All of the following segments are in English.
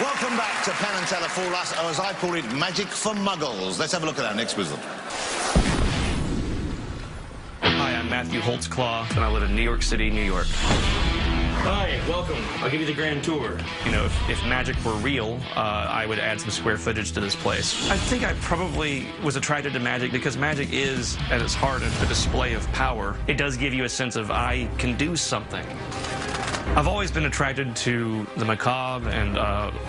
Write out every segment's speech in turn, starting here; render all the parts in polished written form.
Welcome back to Penn and Teller for us, or as I call it, Magic for Muggles. Let's have a look at our next wizard. Hi, I'm Matthew Holtzclaw, and I live in New York City, New York. Hi, welcome. I'll give you the grand tour. You know, if magic were real, I would add some square footage to this place. I think I probably was attracted to magic because magic is, at its heart, a display of power. It does give you a sense of, I can do something. I've always been attracted to the macabre and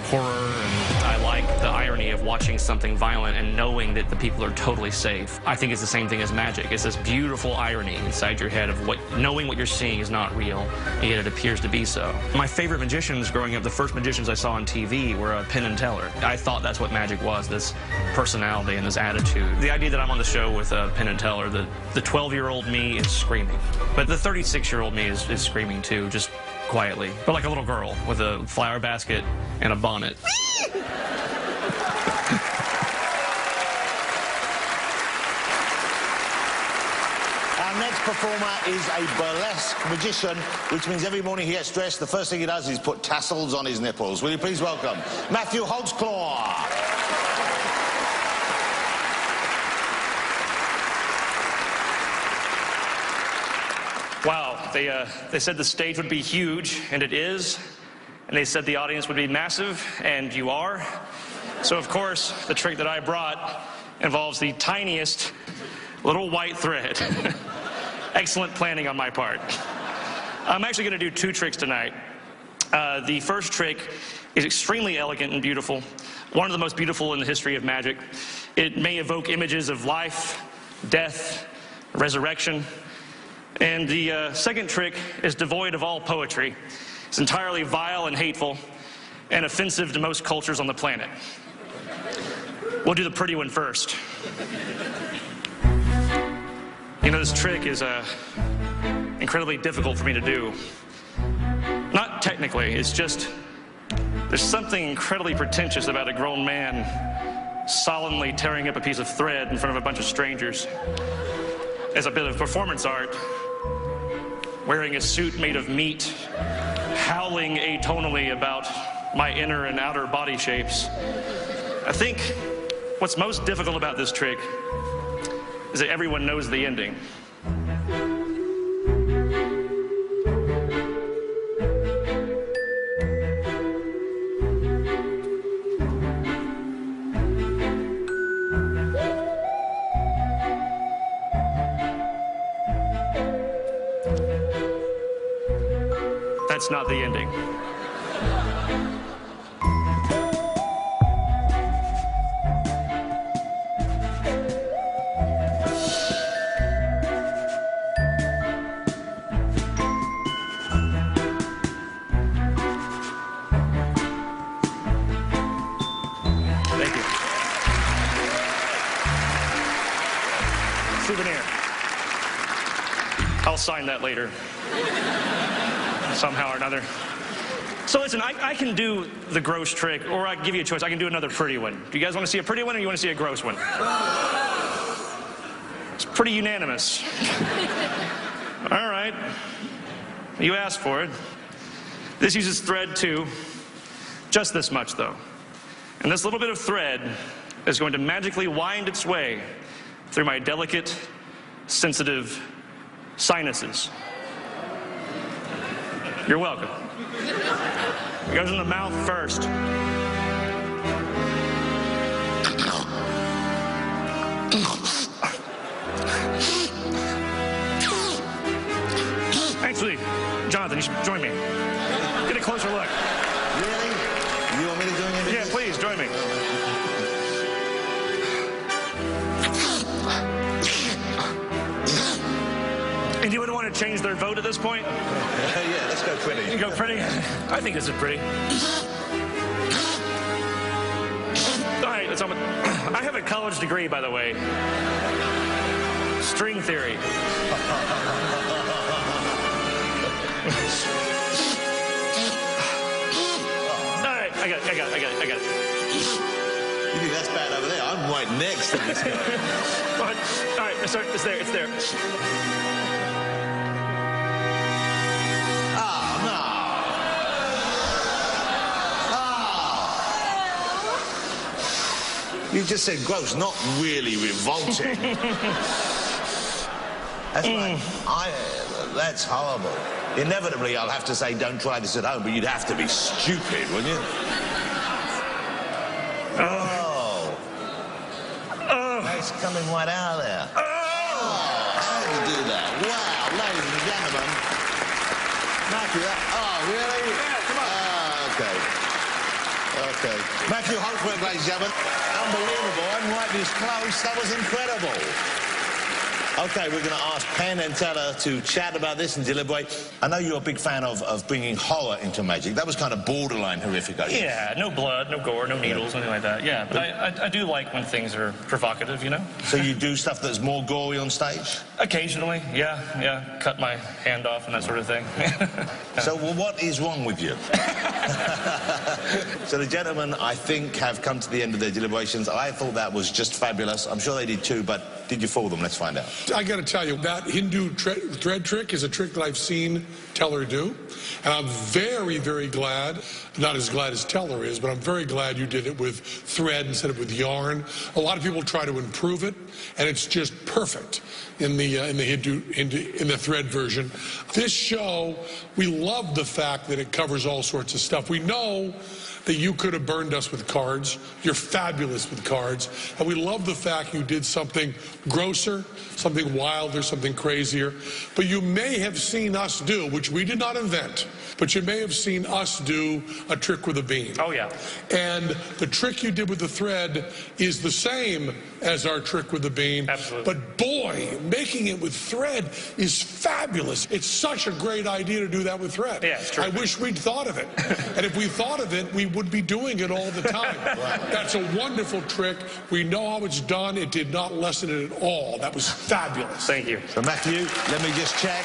horror, and I like the irony of watching something violent and knowing that the people are totally safe. I think it's the same thing as magic. It's this beautiful irony inside your head of knowing what you're seeing is not real, and yet it appears to be so. My favorite magicians growing up, the first magicians I saw on TV were Penn and Teller. I thought that's what magic was, this personality and this attitude. The idea that I'm on the show with Penn and Teller, the 12-year-old me is screaming, but the 36-year-old me is screaming too, just quietly, but like a little girl with a flower basket and a bonnet. Our next performer is a burlesque magician, which means every morning he gets dressed, the first thing he does is put tassels on his nipples. Will you please welcome Matthew Holtzclaw. Wow, they said the stage would be huge, and it is. And they said the audience would be massive, and you are. So, of course, the trick that I brought involves the tiniest little white thread. Excellent planning on my part. I'm actually going to do two tricks tonight. The first trick is extremely elegant and beautiful, one of the most beautiful in the history of magic. It may evoke images of life, death, resurrection. And the second trick is devoid of all poetry. It's entirely vile and hateful and offensive to most cultures on the planet. We'll do the pretty one first. You know, this trick is incredibly difficult for me to do. Not technically, it's just there's something incredibly pretentious about a grown man solemnly tearing up a piece of thread in front of a bunch of strangers. As a bit of performance art, wearing a suit made of meat, howling atonally about my inner and outer body shapes. I think what's most difficult about this trick is that everyone knows the ending. That's not the ending. Thank you. Souvenir. I'll sign that later. Somehow or another. So listen, I can do the gross trick, or I can give you a choice. I can do another pretty one. Do you guys want to see a pretty one, or you want to see a gross one? It's pretty unanimous. All right. You asked for it. This uses thread too. Just this much, though. And this little bit of thread is going to magically wind its way through my delicate, sensitive sinuses. You're welcome. It goes in the mouth first. Actually, Jonathan, you should join me. Get a closer look. Really? You want me to join you? Yeah, please, join me. Anyone want to change their vote at this point? Yeah, let's go pretty. You go pretty? I think this is pretty. All right, that's all. I have a college degree, by the way. String theory. All right, I got it. You think that's bad over there? I'm right next to this guy. All right, it's there. You just said gross, not really revolting. That's right. That's horrible. Inevitably, I'll have to say, don't try this at home, but you'd have to be stupid, wouldn't you? It's coming right out of there. How do you do that? Wow, ladies and gentlemen. Matthew, really? Yeah, come on. Okay. Matthew Holtzclaw, ladies and gentlemen. Unbelievable. I'm right this close. That was incredible. Okay, we're going to ask Penn and Teller to chat about this and deliberate. I know you're a big fan of bringing horror into magic. That was kind of borderline horrific, I guess. Yeah, no blood, no gore, no needles, anything like that. Yeah, but I do like when things are provocative, you know? So you do stuff that's more gory on stage? Occasionally, yeah. Cut my hand off and that sort of thing. So what is wrong with you? So the gentlemen, I think, have come to the end of their deliberations. I thought that was just fabulous. I'm sure they did too, but did you fool them? Let's find out. I got to tell you, that Hindu thread trick is a trick that I've seen Teller do. And I'm very, very glad, not as glad as Teller is, but I'm very glad you did it with thread instead of with yarn. A lot of people try to improve it, and it's just perfect in the thread version. This show, we love the fact that it covers all sorts of stuff. We know that you could have burned us with cards. You're fabulous with cards. And we love the fact you did something grosser, something wilder, something crazier. But you may have seen us do, which we did not invent, but you may have seen us do a trick with a bean. Oh, yeah. And the trick you did with the thread is the same as our trick with the bean. Absolutely. But boy, making it with thread is fabulous. It's such a great idea to do that with thread. Yeah, it's true. I wish we'd thought of it. And if we thought of it, we would be doing it all the time. That's a wonderful trick. We know how it's done. It did not lessen it at all. That was fabulous. Thank you. So Matthew, let me just check.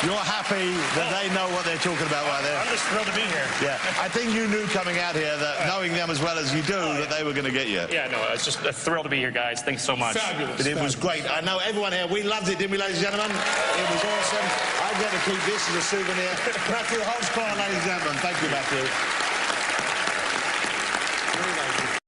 You're happy that they know what they're talking about right there? I'm just thrilled to be here. Yeah, I think you knew coming out here that knowing them as well as you do, that they were going to get you. Yeah, no, it's just a thrill to be here, guys. Thanks so much. Fabulous. But it was great. I know everyone here, we loved it, didn't we, ladies and gentlemen? It was awesome. I get to keep this as a souvenir. Matthew Holtzclaw, ladies and gentlemen. Thank you, Matthew. Very nice.